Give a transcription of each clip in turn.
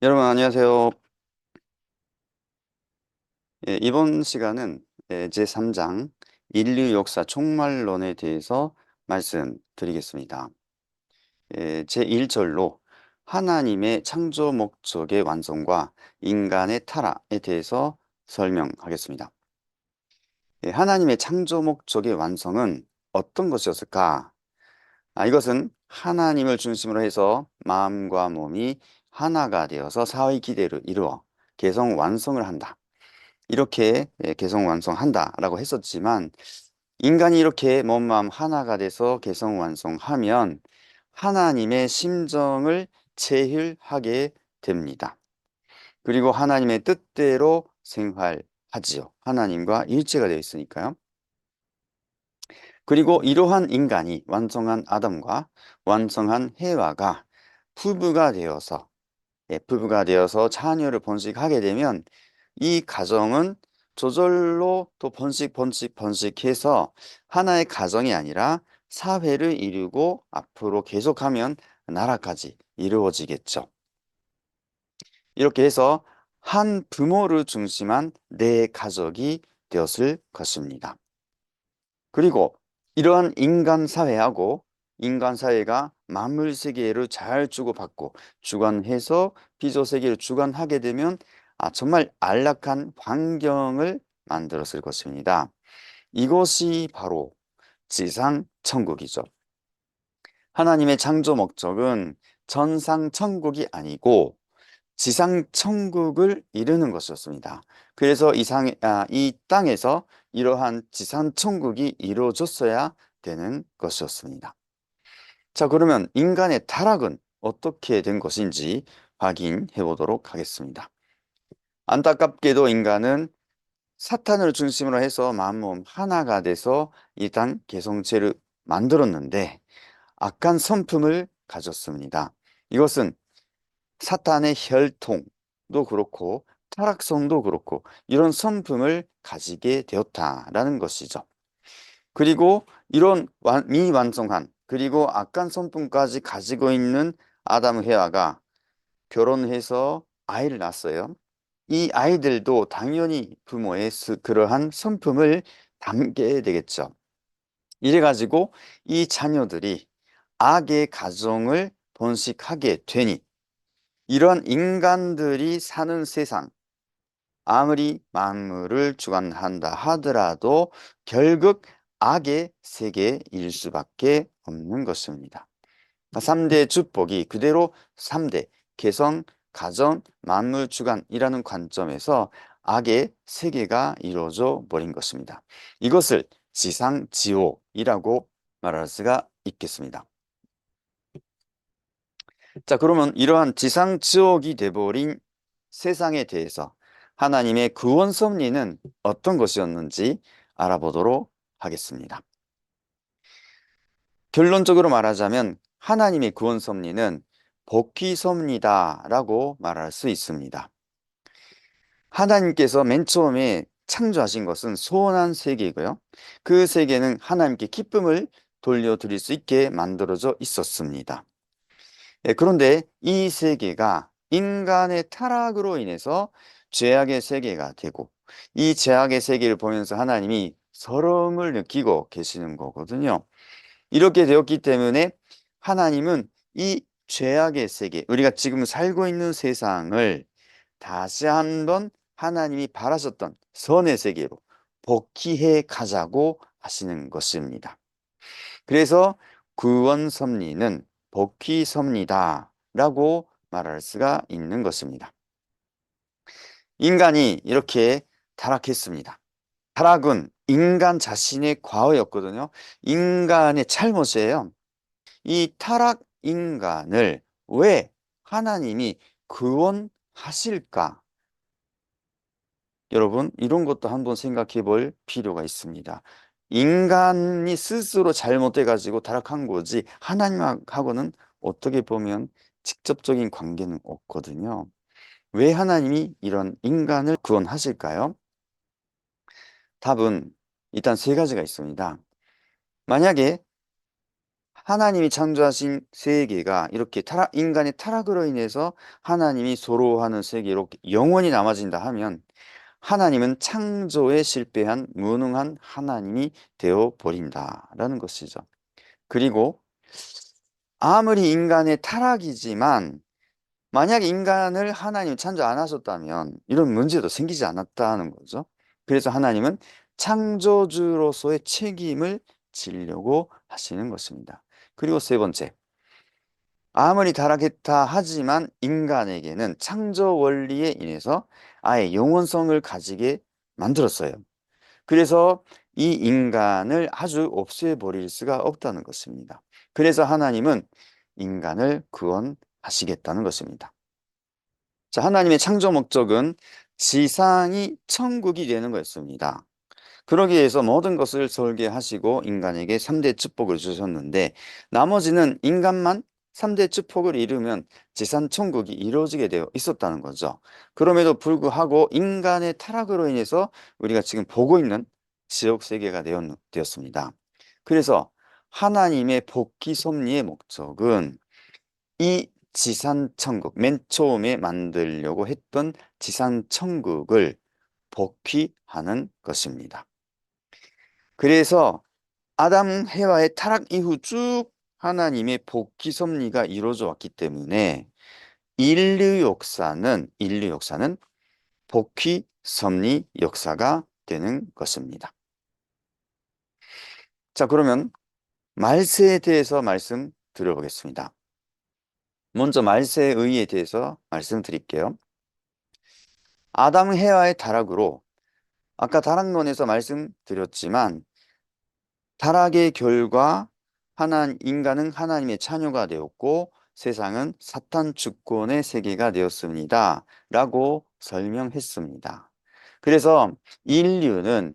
여러분 안녕하세요. 이번 시간은 제3장 인류 역사 총말론에 대해서 말씀드리겠습니다. 제1절로 하나님의 창조 목적의 완성과 인간의 타락에 대해서 설명하겠습니다. 하나님의 창조 목적의 완성은 어떤 것이었을까? 이것은 하나님을 중심으로 해서 마음과 몸이 하나가 되어서 사회 기대를 이루어 개성 완성을 한다. 이렇게 개성 완성한다라고 했었지만 인간이 이렇게 몸, 마음 하나가 돼서 개성 완성하면 하나님의 심정을 체휼하게 됩니다. 그리고 하나님의 뜻대로 생활하지요. 하나님과 일체가 되어 있으니까요. 그리고 이러한 인간이 완성한 아담과 완성한 해와가 부부가 되어서 부부가 되어서 자녀를 번식하게 되면 이 가정은 저절로 또 번식해서 하나의 가정이 아니라 사회를 이루고 앞으로 계속하면 나라까지 이루어지겠죠. 이렇게 해서 한 부모를 중심한 내 가족이 되었을 것입니다. 그리고 이러한 인간 사회하고 인간 사회가 만물 세계를 잘 주고받고 주관해서 피조 세계를 주관하게 되면 정말 안락한 환경을 만들었을 것입니다. 이것이 바로 지상 천국이죠. 하나님의 창조 목적은 전상 천국이 아니고 지상 천국을 이루는 것이었습니다. 그래서 이 땅에서 이러한 지상 천국이 이루어졌어야 되는 것이었습니다. 자, 그러면 인간의 타락은 어떻게 된 것인지 확인해 보도록 하겠습니다. 안타깝게도 인간은 사탄을 중심으로 해서 만몸 하나가 돼서 이 땅 개성체를 만들었는데 악한 성품을 가졌습니다. 이것은 사탄의 혈통도 그렇고 타락성도 그렇고 이런 성품을 가지게 되었다라는 것이죠. 그리고 이런 미완성한 그리고 악한 성품까지 가지고 있는 아담 해와가 결혼해서 아이를 낳았어요. 이 아이들도 당연히 부모의 그러한 성품을 담게 되겠죠. 이래가지고 이 자녀들이 악의 가정을 번식하게 되니 이런 인간들이 사는 세상, 아무리 만물을 주관한다 하더라도 결국 악의 세계일 수밖에 없는 것입니다. 3대 주복이 그대로 3대 개성, 가정, 만물 주관이라는 관점에서 악의 세계가 이루어져 버린 것입니다. 이것을 지상지옥이라고 말할 수가 있겠습니다. 자, 그러면 이러한 지상지옥이 돼버린 세상에 대해서 하나님의 구원 섭리는 어떤 것이었는지 알아보도록 하겠습니다. 결론적으로 말하자면 하나님의 구원 섭리는 복희 섭리다라고 말할 수 있습니다. 하나님께서 맨 처음에 창조하신 것은 소원한 세계이고요. 그 세계는 하나님께 기쁨을 돌려드릴 수 있게 만들어져 있었습니다. 그런데 이 세계가 인간의 타락으로 인해서 죄악의 세계가 되고 이 죄악의 세계를 보면서 하나님이 서러움을 느끼고 계시는 거거든요. 이렇게 되었기 때문에 하나님은 이 죄악의 세계, 우리가 지금 살고 있는 세상을 다시 한번 하나님이 바라셨던 선의 세계로 복귀해 가자고 하시는 것입니다. 그래서 구원 섭리는 복귀 섭리다라고 말할 수가 있는 것입니다. 인간이 이렇게 타락했습니다. 타락은 인간 자신의 과오였거든요. 인간의 잘못이에요. 이 타락 인간을 왜 하나님이 구원하실까? 여러분, 이런 것도 한번 생각해 볼 필요가 있습니다. 인간이 스스로 잘못해가지고 타락한 거지, 하나님하고는 어떻게 보면 직접적인 관계는 없거든요. 왜 하나님이 이런 인간을 구원하실까요? 답은 일단 세 가지가 있습니다. 만약에 하나님이 창조하신 세계가 이렇게 인간의 타락으로 인해서 하나님이 소로하는 세계로 영원히 남아진다 하면 하나님은 창조에 실패한 무능한 하나님이 되어 버린다라는 것이죠. 그리고 아무리 인간의 타락이지만 만약 인간을 하나님이 창조 안 하셨다면 이런 문제도 생기지 않았다는 거죠. 그래서 하나님은 창조주로서의 책임을 지려고 하시는 것입니다. 그리고 세 번째, 아무리 타락했다 하지만 인간에게는 창조 원리에 인해서 아예 영원성을 가지게 만들었어요. 그래서 이 인간을 아주 없애버릴 수가 없다는 것입니다. 그래서 하나님은 인간을 구원하시겠다는 것입니다. 자, 하나님의 창조 목적은 지상이 천국이 되는 거였습니다. 그러기 위해서 모든 것을 설계하시고 인간에게 3대 축복을 주셨는데 나머지는 인간만 3대 축복을 이루면 지상 천국이 이루어지게 되어 있었다는 거죠. 그럼에도 불구하고 인간의 타락으로 인해서 우리가 지금 보고 있는 지옥 세계가 되었습니다. 그래서 하나님의 복귀 섭리의 목적은 이 지상천국, 맨 처음에 만들려고 했던 지상천국을 복귀하는 것입니다. 그래서 아담 해와의 타락 이후 쭉 하나님의 복귀 섭리가 이루어져 왔기 때문에 인류 역사는 복귀 섭리 역사가 되는 것입니다. 자, 그러면 말세에 대해서 말씀드려보겠습니다. 먼저 말세의 의의에 대해서 말씀드릴게요. 아담 해와의 타락으로 아까 타락론에서 말씀드렸지만 타락의 결과 인간은 하나님의 자녀가 되었고 세상은 사탄 주권의 세계가 되었습니다. 라고 설명했습니다. 그래서 인류는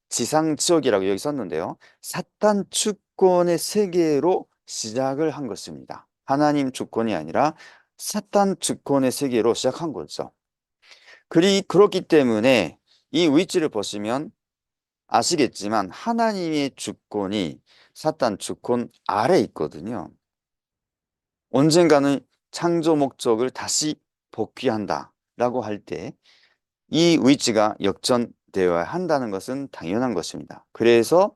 지상 지옥이라고 여기 썼는데요. 사탄 주권의 세계로 시작을 한 것입니다. 하나님 주권이 아니라 사탄 주권의 세계로 시작한 거죠. 그렇기 때문에 이 위치를 보시면 아시겠지만 하나님의 주권이 사탄 주권 아래 있거든요. 언젠가는 창조 목적을 다시 복귀한다라고 할 때 이 위치가 역전되어야 한다는 것은 당연한 것입니다. 그래서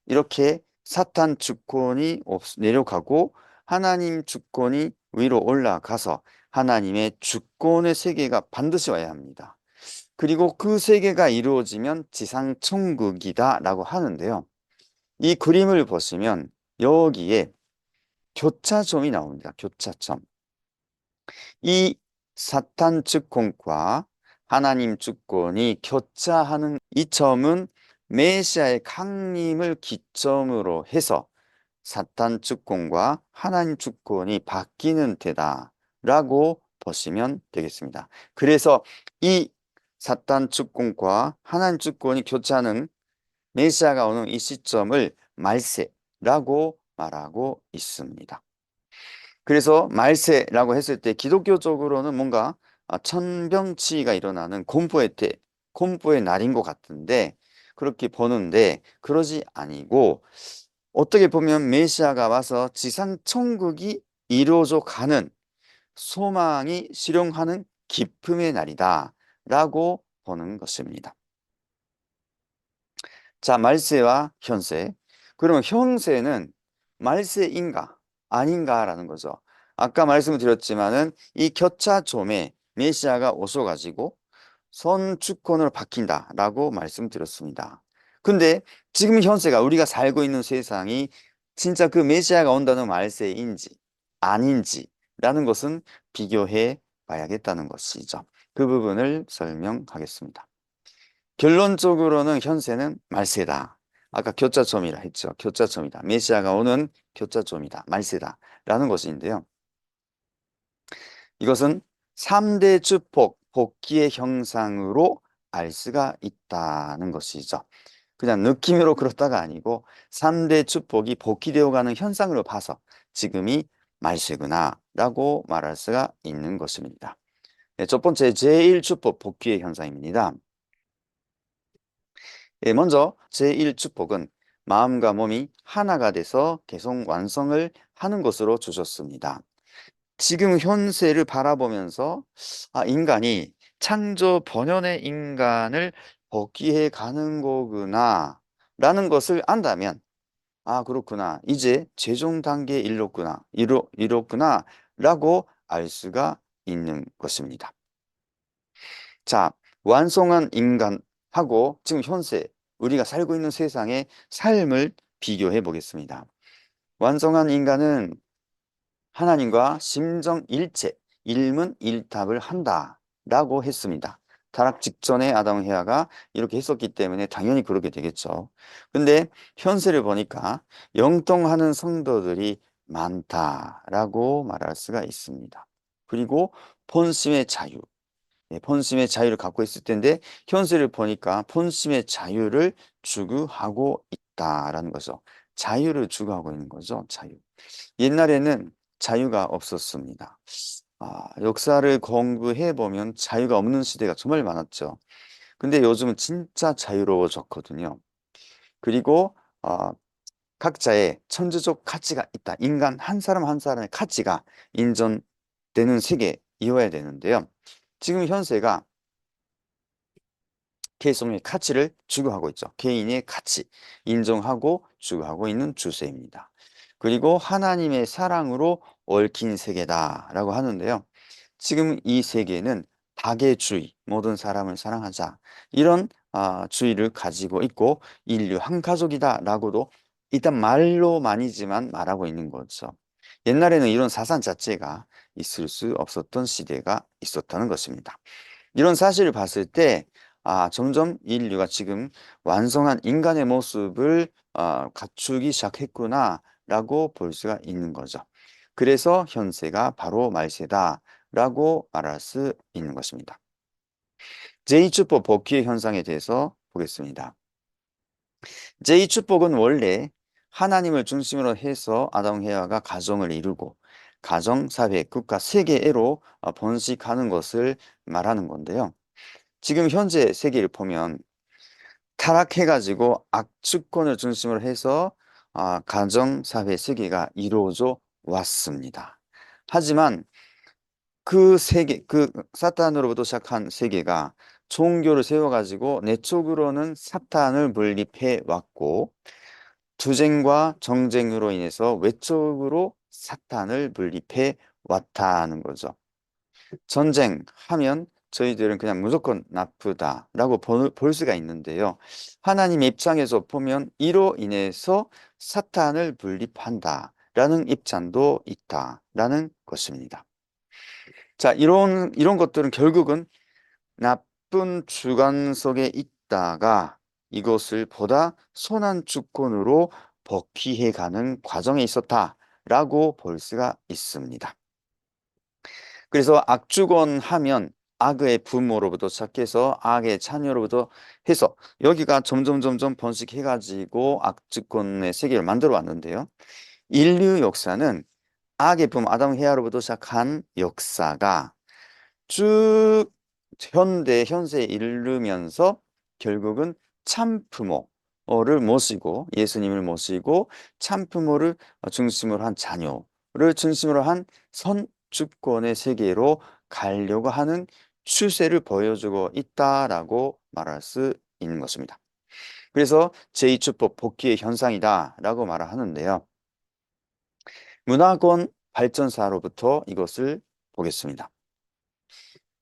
이렇게 사탄 주권이 내려가고 하나님 주권이 위로 올라가서 하나님의 주권의 세계가 반드시 와야 합니다. 그리고 그 세계가 이루어지면 지상 천국이다라고 하는데요. 이 그림을 보시면 여기에 교차점이 나옵니다. 교차점. 이 사탄 주권과 하나님 주권이 교차하는 이 점은 메시아의 강림을 기점으로 해서 사탄 주권과 하나님 주권이 바뀌는 데다라고 보시면 되겠습니다. 그래서 이 사탄 주권과 하나님 주권이 교차하는 메시아가 오는 이 시점을 말세라고 말하고 있습니다. 그래서 말세라고 했을 때 기독교적으로는 뭔가 천병치가 일어나는 공포의 날인 것 같은데 그렇게 보는데 그러지 아니고 어떻게 보면 메시아가 와서 지상 천국이 이루어져 가는 소망이 실현하는 기쁨의 날이다 라고 보는 것입니다. 자, 말세와 현세. 그러면 현세는 말세인가 아닌가라는 거죠. 아까 말씀을 드렸지만은 이 교차점에 메시아가 오셔가지고 선주권으로 바뀐다라고 말씀드렸습니다. 근데 지금 현세가 우리가 살고 있는 세상이 진짜 그 메시아가 온다는 말세인지 아닌지라는 것은 비교해 봐야겠다는 것이죠. 그 부분을 설명하겠습니다. 결론적으로는 현세는 말세다. 아까 교차점이라 했죠. 교차점이다. 메시아가 오는 교차점이다. 말세다. 라는 것인데요. 이것은 3대 축복, 복귀의 형상으로 알 수가 있다는 것이죠. 그냥 느낌으로 그렇다가 아니고 3대 축복이 복귀되어 가는 현상으로 봐서 지금이 말세구나 라고 말할 수가 있는 것입니다. 네, 첫 번째 제1축복 복귀의 현상입니다. 먼저 제1축복은 마음과 몸이 하나가 돼서 계속 완성을 하는 것으로 주셨습니다. 지금 현세를 바라보면서 인간이 창조 번연의 인간을 복귀해 가는 거구나 라는 것을 안다면 그렇구나. 이제 최종 단계에 이뤘구나 라고 알 수가 있는 것입니다. 자, 완성한 인간하고 지금 현세 우리가 살고 있는 세상의 삶을 비교해 보겠습니다. 완성한 인간은 하나님과 심정일체, 일문일답을 한다라고 했습니다. 타락 직전에 아담 헤아가 이렇게 했었기 때문에 당연히 그렇게 되겠죠. 근데 현세를 보니까 영통하는 성도들이 많다라고 말할 수가 있습니다. 그리고 본심의 자유, 본심의 자유를 갖고 있을 텐데 현세를 보니까 본심의 자유를 추구하고 있다라는 거죠. 자유를 추구하고 있는 거죠. 자유. 옛날에는 자유가 없었습니다. 역사를 공부해 보면 자유가 없는 시대가 정말 많았죠. 근데 요즘은 진짜 자유로워졌거든요. 그리고 각자의 천재적 가치가 있다. 인간 한 사람 한 사람의 가치가 인정되는 세계이어야 되는데요. 지금 현세가 개성의 가치를 추구하고 있죠. 개인의 가치, 인정하고 추구하고 있는 추세입니다. 그리고 하나님의 사랑으로 얽힌 세계다라고 하는데요. 지금 이 세계는 다계주의, 모든 사람을 사랑하자 이런 주의를 가지고 있고 인류 한 가족이다라고도 일단 말로만이지만 말하고 있는 거죠. 옛날에는 이런 사상 자체가 있을 수 없었던 시대가 있었다는 것입니다. 이런 사실을 봤을 때 점점 인류가 지금 완성한 인간의 모습을 갖추기 시작했구나라고 볼 수가 있는 거죠. 그래서 현세가 바로 말세다라고 말할 수 있는 것입니다. 제2축복 복귀의 현상에 대해서 보겠습니다. 제2축복은 원래 하나님을 중심으로 해서 아담 헤아가 가정을 이루고 가정, 사회, 국가, 세계로 번식하는 것을 말하는 건데요. 지금 현재 세계를 보면 타락해가지고 악주권을 중심으로 해서 가정, 사회, 세계가 이루어져 왔습니다. 하지만 그 세계, 그 사탄으로부터 시작한 세계가 종교를 세워가지고 내적으로는 사탄을 분립해 왔고 투쟁과 정쟁으로 인해서 외적으로 사탄을 분립해 왔다는 거죠. 전쟁하면 저희들은 그냥 무조건 나쁘다라고 볼 수가 있는데요. 하나님의 입장에서 보면 이로 인해서 사탄을 분립한다라는 입장도 있다라는 것입니다. 자, 이런 것들은 결국은 나쁜 주관 속에 있다가 이것을 보다 선한 주권으로 복귀해 가는 과정에 있었다라고 볼 수가 있습니다. 그래서 악주건 하면 악의 부모로부터 시작해서 악의 자녀로부터 해서 여기가 점점 번식해가지고 악주권의 세계를 만들어 왔는데요. 인류 역사는 악의 부모 아담 헤아로부터 시작한 역사가 쭉 현세에 이르면서 결국은 참부모를 모시고 예수님을 모시고 참부모를 중심으로 한 자녀를 중심으로 한 선주권의 세계로 가려고 하는 추세를 보여주고 있다라고 말할 수 있는 것입니다. 그래서 제2축복 복귀의 현상이다라고 말을 하는데요. 문화권 발전사로부터 이것을 보겠습니다.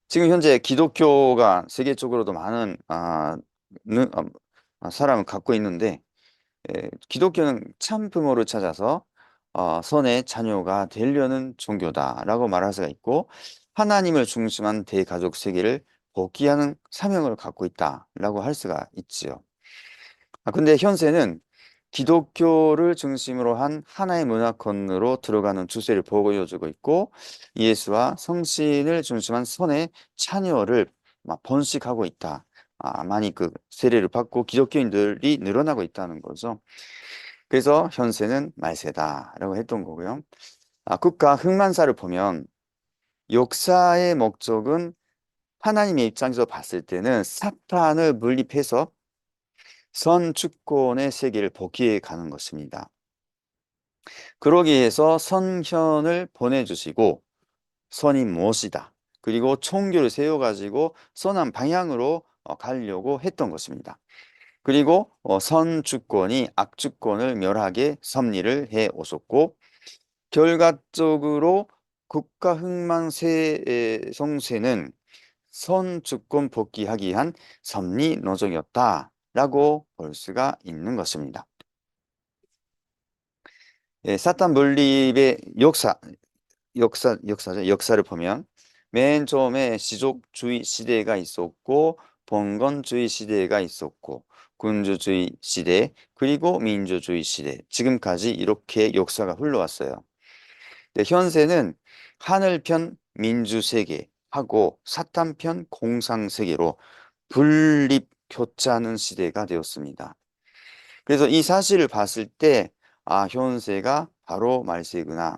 지금 현재 기독교가 세계적으로도 많은 사람을 갖고 있는데 기독교는 참 부모를 찾아서 선의 자녀가 되려는 종교다라고 말할 수가 있고 하나님을 중심한 대가족 세계를 복귀하는 사명을 갖고 있다라고 할 수가 있지요. 근데 현세는 기독교를 중심으로 한 하나의 문화권으로 들어가는 추세를 보여주고 있고 예수와 성신을 중심한 선의 참여를 번식하고 있다. 많이 그 세례를 받고 기독교인들이 늘어나고 있다는 거죠. 그래서 현세는 말세다라고 했던 거고요. 국가 흑만사를 보면 역사의 목적은 하나님의 입장에서 봤을 때는 사탄을 분립해서 선주권의 세계를 복귀해 가는 것입니다. 그러기 위해서 선현을 보내주시고 선이 무엇이다. 그리고 총교를 세워가지고 선한 방향으로 가려고 했던 것입니다. 그리고 선주권이 악주권을 멸하게 섭리를 해 오셨고 결과적으로 국가 흥망세 성쇠는 선주권 복귀하기 위한 섭리 노정이었다라고 볼 수가 있는 것입니다. 예, 사탄 분립의 역사를 보면 맨 처음에 시족주의 시대가 있었고 봉건주의 시대가 있었고 군주주의 시대 그리고 민주주의 시대 지금까지 이렇게 역사가 흘러왔어요. 네, 현세는 하늘편 민주세계하고 사탄편 공상세계로 분립교차하는 시대가 되었습니다. 그래서 이 사실을 봤을 때 현세가 바로 말세구나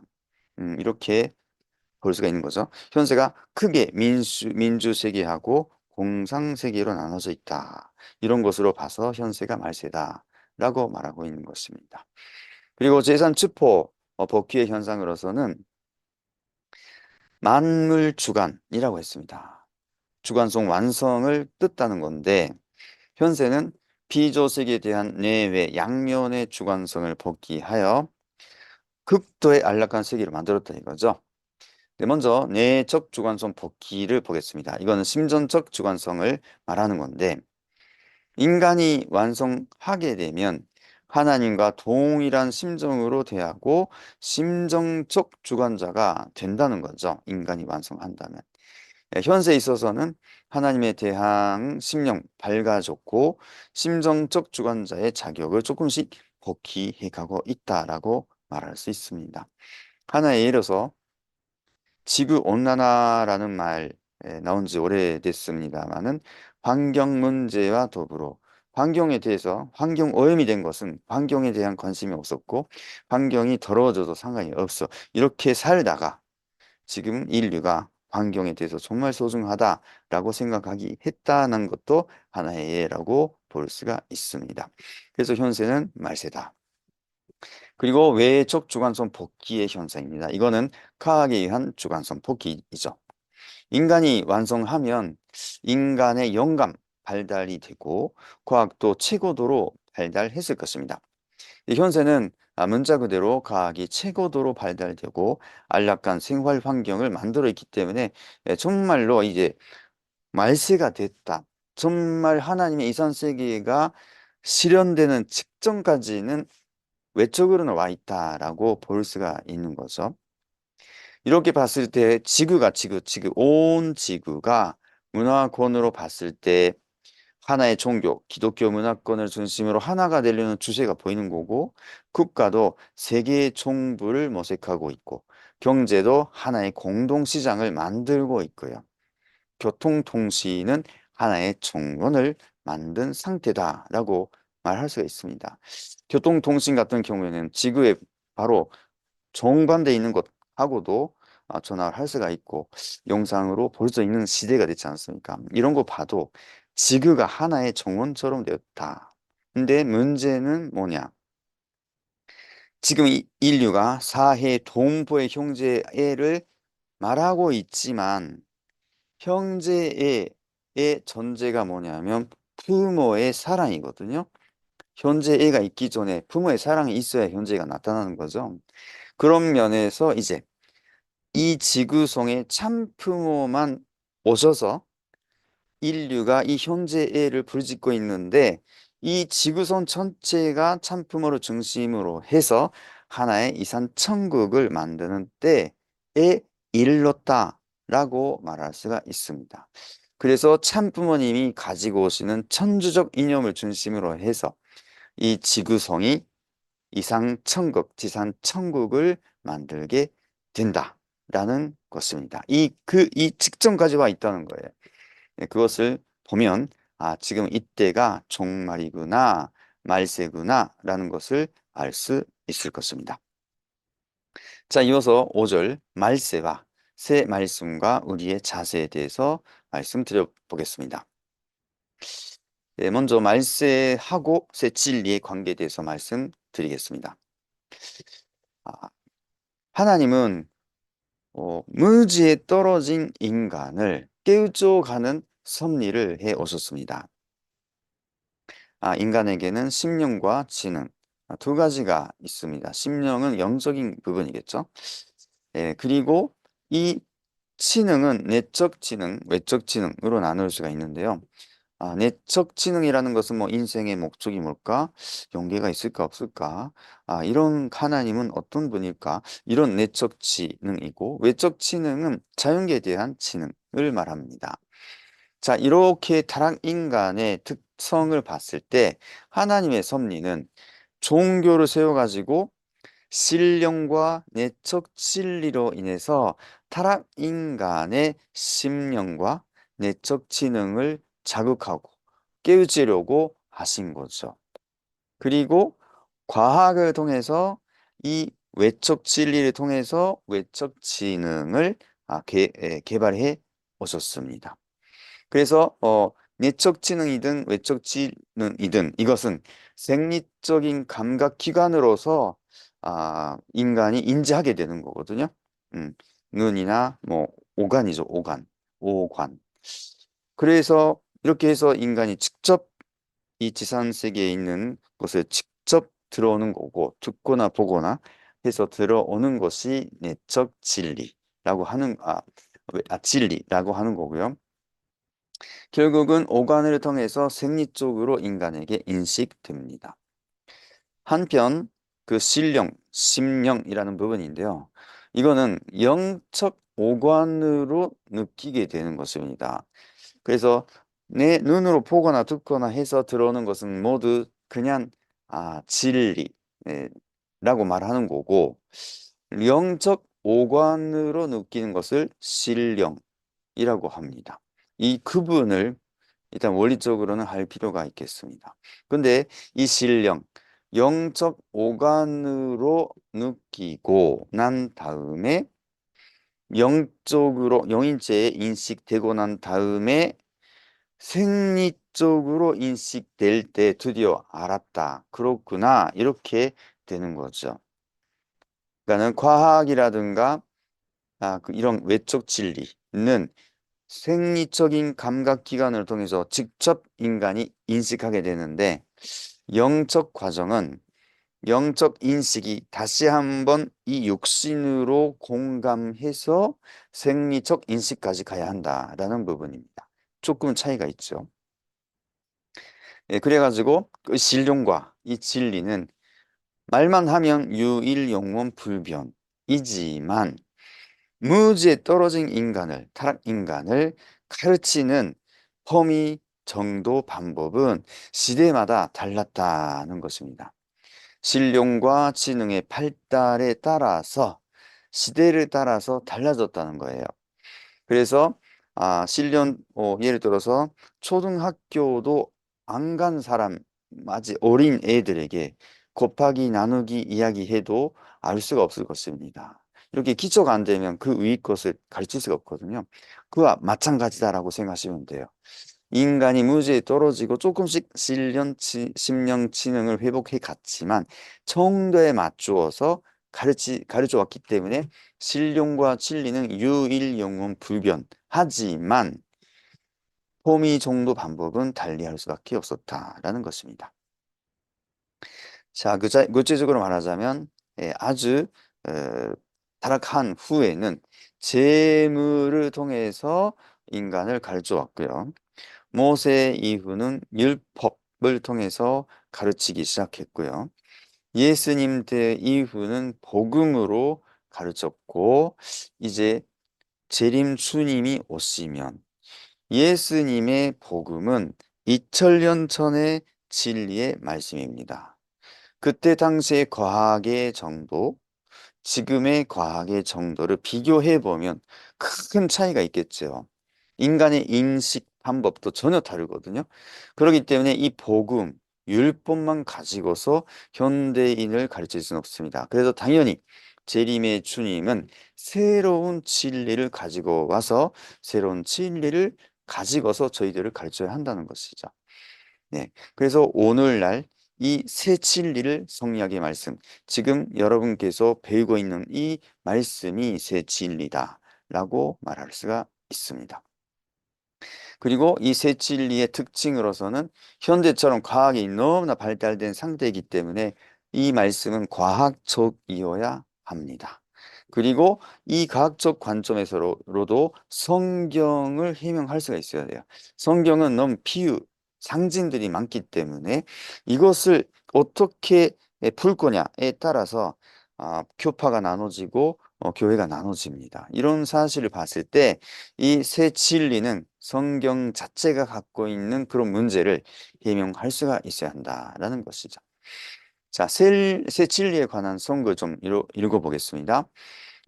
이렇게 볼 수가 있는 거죠. 현세가 크게 민주세계하고 공상세계로 나눠져 있다. 이런 것으로 봐서 현세가 말세다라고 말하고 있는 것입니다. 그리고 제3첩보 복귀의 현상으로서는 만물주관이라고 했습니다. 주관성 완성을 뜻하는 건데 현세는 비조색에 대한 내외 양면의 주관성을 복귀하여 극도의 안락한 세계를 만들었다 이거죠. 네, 먼저 내적 주관성 복귀를 보겠습니다. 이거는 심전적 주관성을 말하는 건데 인간이 완성하게 되면 하나님과 동일한 심정으로 대하고 심정적 주관자가 된다는 거죠. 인간이 완성한다면. 현세에 있어서는 하나님에 대한 심령 밝아졌고 심정적 주관자의 자격을 조금씩 복귀해 가고 있다라고 말할 수 있습니다. 하나의 예로서 지구온난화라는 말 나온 지 오래됐습니다만은 환경 문제와 더불어 환경에 대해서 환경 오염이 된 것은 환경에 대한 관심이 없었고 환경이 더러워져도 상관이 없어 이렇게 살다가 지금 인류가 환경에 대해서 정말 소중하다라고 생각하기 했다는 것도 하나의 예라고 볼 수가 있습니다. 그래서 현세는 말세다. 그리고 외적 주관성 복귀의 현상입니다. 이거는 과학에 의한 주관성 복귀이죠. 인간이 완성하면 인간의 영감 발달이 되고 과학도 최고도로 발달했을 것입니다. 현세는 문자 그대로 과학이 최고도로 발달되고 안락한 생활 환경을 만들어 있기 때문에 정말로 이제 말세가 됐다. 정말 하나님의 이산 세계가 실현되는 직전까지는 외적으로는 와 있다라고 볼 수가 있는 거죠. 이렇게 봤을 때 온 지구가 문화권으로 봤을 때 하나의 종교, 기독교 문화권을 중심으로 하나가 되려는 추세가 보이는 거고 국가도 세계의 총부를 모색하고 있고 경제도 하나의 공동시장을 만들고 있고요. 교통통신은 하나의 정원을 만든 상태다라고 말할 수가 있습니다. 교통통신 같은 경우에는 지구에 바로 정반대에 있는 것하고도 전화를 할 수가 있고 영상으로 볼 수 있는 시대가 됐지 않습니까? 이런 거 봐도 지구가 하나의 정원처럼 되었다. 근데 문제는 뭐냐? 지금 이 인류가 사해 동포의 형제애를 말하고 있지만 형제애의 전제가 뭐냐면 부모의 사랑이거든요. 현재애가 있기 전에 부모의 사랑이 있어야 현재가 나타나는 거죠. 그런 면에서 이제 이 지구성의 참부모만 오셔서 인류가 이 현재애를 부르짖고 있는데 이 지구선 전체가 참부모를 중심으로 해서 하나의 이산 천국을 만드는 때에 이르렀다라고 말할 수가 있습니다. 그래서 참부모님이 가지고 오시는 천주적 이념을 중심으로 해서 이 지구성이 이상 천국, 지산 천국을 만들게 된다라는 것입니다. 이 직전까지 와 있다는 거예요. 그것을 보면, 지금 이때가 종말이구나, 말세구나, 라는 것을 알 수 있을 것입니다. 자, 이어서 5절, 말세와 새 말씀과 우리의 자세에 대해서 말씀드려 보겠습니다. 먼저 말세하고 새 진리의 관계에 대해서 말씀드리겠습니다. 아, 하나님은 무지에 떨어진 인간을 깨우쳐가는 섭리를 해 오셨습니다. 인간에게는 심령과 지능, 두 가지가 있습니다. 심령은 영적인 부분이겠죠. 그리고 이 지능은 내적 지능, 외적 지능으로 나눌 수가 있는데요. 내적 지능이라는 것은 뭐 인생의 목적이 뭘까? 용기가 있을까 없을까? 이런 하나님은 어떤 분일까? 이런 내적 지능이고, 외적 지능은 자연계에 대한 지능을 말합니다. 자, 이렇게 타락 인간의 특성을 봤을 때 하나님의 섭리는 종교를 세워가지고 신령과 내적 진리로 인해서 타락 인간의 심령과 내적 지능을 자극하고 깨우치려고 하신 거죠. 그리고 과학을 통해서 이 외적 진리를 통해서 외적 지능을 개발해 오셨습니다. 그래서 내적 지능이든 외적 지능이든 이것은 생리적인 감각 기관으로서 인간이 인지하게 되는 거거든요. 음, 눈이나 뭐 오간이죠, 오간, 오관. 그래서 이렇게 해서 인간이 직접 이 지상 세계에 있는 것을 직접 들어오는 거고 듣거나 보거나 해서 들어오는 것이 내적 진리라고 하는 진리라고 하는 거고요. 결국은 오간을 통해서 생리적으로 인간에게 인식됩니다. 한편 그 신령, 심령이라는 부분인데요. 이거는 영적 오관으로 느끼게 되는 것입니다. 그래서 내 눈으로 보거나 듣거나 해서 들어오는 것은 모두 그냥 진리라고 말하는 거고 영적 오관으로 느끼는 것을 신령이라고 합니다. 이 구분을 일단 원리적으로는 할 필요가 있겠습니다. 근데 이 신령, 영적 오간으로 느끼고 난 다음에 영적으로 영인체에 인식되고 난 다음에 생리적으로 인식될 때 드디어 알았다. 그렇구나. 이렇게 되는 거죠. 그러니까는 과학이라든가 이런 외적 진리는 생리적인 감각 기관을 통해서 직접 인간이 인식하게 되는데 영적 과정은 영적 인식이 다시 한번 이 육신으로 공감해서 생리적 인식까지 가야 한다라는 부분입니다. 조금 차이가 있죠. 그래가지고 그 신령과 이 진리는 말만 하면 유일용원 불변이지만 무지에 떨어진 인간을, 타락 인간을 가르치는 범위, 정도, 방법은 시대마다 달랐다는 것입니다. 신령과 지능의 발달에 따라서 시대를 따라서 달라졌다는 거예요. 그래서 예를 들어서 초등학교도 안 간 사람, 아직 어린 애들에게 곱하기 나누기 이야기해도 알 수가 없을 것입니다. 이렇게 기초가 안 되면 그 위의 것을 가르칠 수가 없거든요. 그와 마찬가지다라고 생각하시면 돼요. 인간이 무지에 떨어지고 조금씩 심령 지능을 회복해 갔지만 정도에 맞추어서 가르쳐 왔기 때문에 신령과 진리는 유일영원 불변하지만 범위 정도 방법은 달리할 수밖에 없었다라는 것입니다. 자, 구체적으로 말하자면 아주 어, 타락한 후에는 재물을 통해서 인간을 가르쳐 왔고요. 모세 이후는 율법을 통해서 가르치기 시작했고요. 예수님 때 이후는 복음으로 가르쳤고 이제 재림 주님이 오시면 예수님의 복음은 2000년 전의 진리의 말씀입니다. 그때 당시의 과학의 정도, 지금의 과학의 정도를 비교해 보면 큰 차이가 있겠죠. 인간의 인식 방법도 전혀 다르거든요. 그렇기 때문에 이 복음, 율법만 가지고서 현대인을 가르칠 수는 없습니다. 그래서 당연히 재림의 주님은 새로운 진리를 가지고 와서 새로운 진리를 가지고서 저희들을 가르쳐야 한다는 것이죠. 네. 그래서 오늘날 이 새 진리를 성리학의 말씀, 지금 여러분께서 배우고 있는 이 말씀이 새 진리다라고 말할 수가 있습니다. 그리고 이 새 진리의 특징으로서는 현대처럼 과학이 너무나 발달된 상태이기 때문에 이 말씀은 과학적이어야 합니다. 그리고 이 과학적 관점에서로도 성경을 해명할 수가 있어야 돼요. 성경은 너무 비유, 상징들이 많기 때문에 이것을 어떻게 풀 거냐에 따라서 교파가 나눠지고 교회가 나눠집니다. 이런 사실을 봤을 때 이 새 진리는 성경 자체가 갖고 있는 그런 문제를 해명할 수가 있어야 한다라는 것이죠. 자, 새 진리에 관한 선걸 좀 읽어보겠습니다.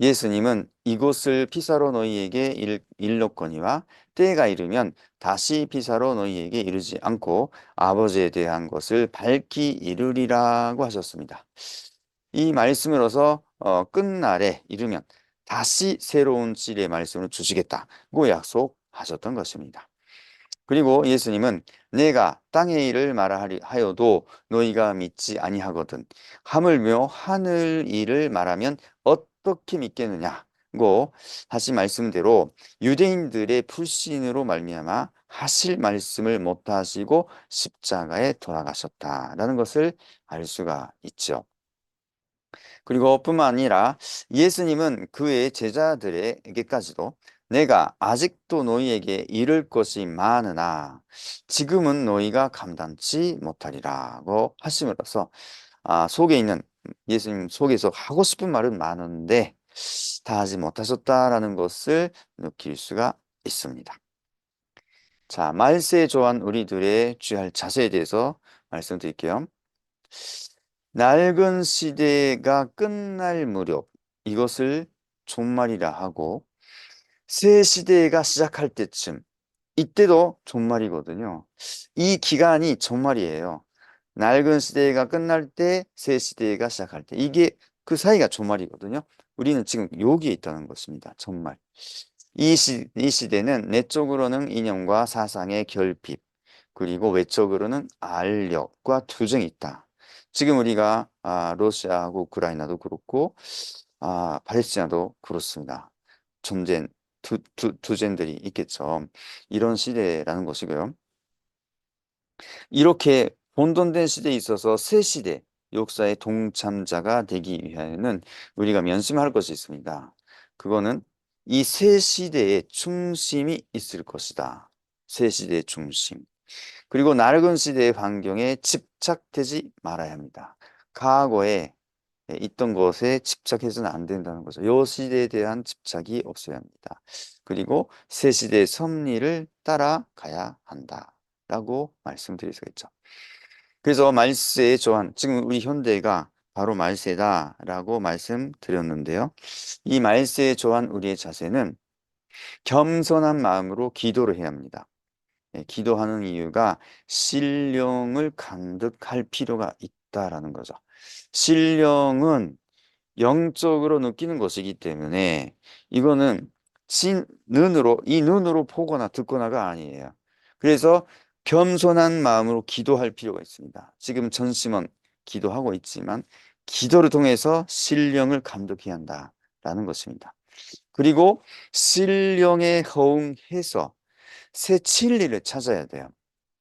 예수님은 이곳을 피사로 너희에게 일렀거니와 때가 이르면 다시 피사로 너희에게 이르지 않고 아버지에 대한 것을 밝히 이르리라고 하셨습니다. 이 말씀으로서 끝날에 이르면 다시 새로운 진리의 말씀을 주시겠다고 약속하셨던 것입니다. 그리고 예수님은 내가 땅의 일을 말하여도 너희가 믿지 아니하거든 하물며 하늘 일을 말하면 어떻게 믿겠느냐고 하신 말씀대로 유대인들의 불신으로 말미암아 하실 말씀을 못하시고 십자가에 돌아가셨다라는 것을 알 수가 있죠. 그리고 뿐만 아니라 예수님은 그의 제자들에게까지도 내가 아직도 너희에게 이를 것이 많으나 지금은 너희가 감당치 못하리라고 하심으로써 속에 있는 예수님 속에서 하고 싶은 말은 많은데 다 하지 못하셨다라는 것을 느낄 수가 있습니다. 자, 말세에 조한 우리들의 취할 자세에 대해서 말씀드릴게요. 낡은 시대가 끝날 무렵 이것을 종말이라 하고 새 시대가 시작할 때쯤 이때도 종말이거든요. 이 기간이 종말이에요. 낡은 시대가 끝날 때 새 시대가 시작할 때 이게 그 사이가 종말이거든요. 우리는 지금 여기에 있다는 것입니다. 종말. 이 시대는 내적으로는 이념과 사상의 결핍, 그리고 외적으로는 알력과 투쟁이 있다. 지금 우리가 러시아하고 우크라이나도 그렇고 팔레스티나도 그렇습니다. 전쟁, 투쟁들이 있겠죠. 이런 시대라는 것이고요. 이렇게 혼돈된 시대에 있어서 새 시대, 역사의 동참자가 되기 위하여는 우리가 면심할 것이 있습니다. 그거는 이 새 시대의 중심이 있을 것이다. 새 시대의 중심. 그리고 낡은 시대의 환경에 집착되지 말아야 합니다. 과거에 있던 것에 집착해서는 안 된다는 거죠. 이 시대에 대한 집착이 없어야 합니다. 그리고 새 시대의 섭리를 따라가야 한다라고 말씀드릴 수가 있죠. 그래서 말세의 조한, 지금 우리 현대가 바로 말세다라고 말씀드렸는데요. 이 말세의 조한 우리의 자세는 겸손한 마음으로 기도를 해야 합니다. 기도하는 이유가 신령을 간득할 필요가 있다라는 거죠. 신령은 영적으로 느끼는 것이기 때문에 이거는 이 눈으로 보거나 듣거나가 아니에요. 그래서 겸손한 마음으로 기도할 필요가 있습니다. 지금 전심은 기도하고 있지만 기도를 통해서 신령을 감독해야 한다라는 것입니다. 그리고 신령에 허응해서 새 진리를 찾아야 돼요.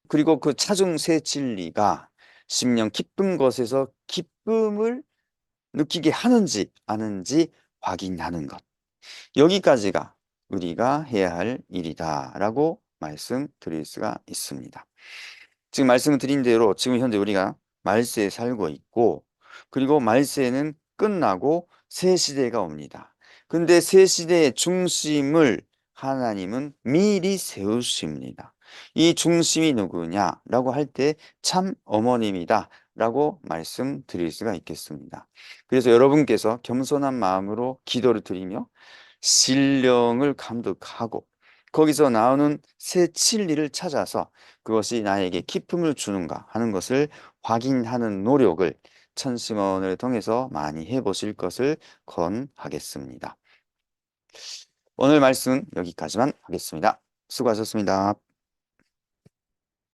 그리고 그 찾은 새 진리가 심령 기쁜 것에서 기쁨을 느끼게 하는지 아는지 확인하는 것. 여기까지가 우리가 해야 할 일이다라고 말씀드릴 수가 있습니다. 지금 말씀드린 대로 지금 현재 우리가 말세에 살고 있고 그리고 말세는 끝나고 새 시대가 옵니다. 근데 새 시대의 중심을 하나님은 미리 세우십니다. 이 중심이 누구냐라고 할 때 참 어머님이다 라고 말씀드릴 수가 있겠습니다. 그래서 여러분께서 겸손한 마음으로 기도를 드리며 신령을 감독하고 거기서 나오는 새 진리를 찾아서 그것이 나에게 기쁨을 주는가 하는 것을 확인하는 노력을 천심원을 통해서 많이 해보실 것을 권하겠습니다. 오늘 말씀은 여기까지만 하겠습니다. 수고하셨습니다.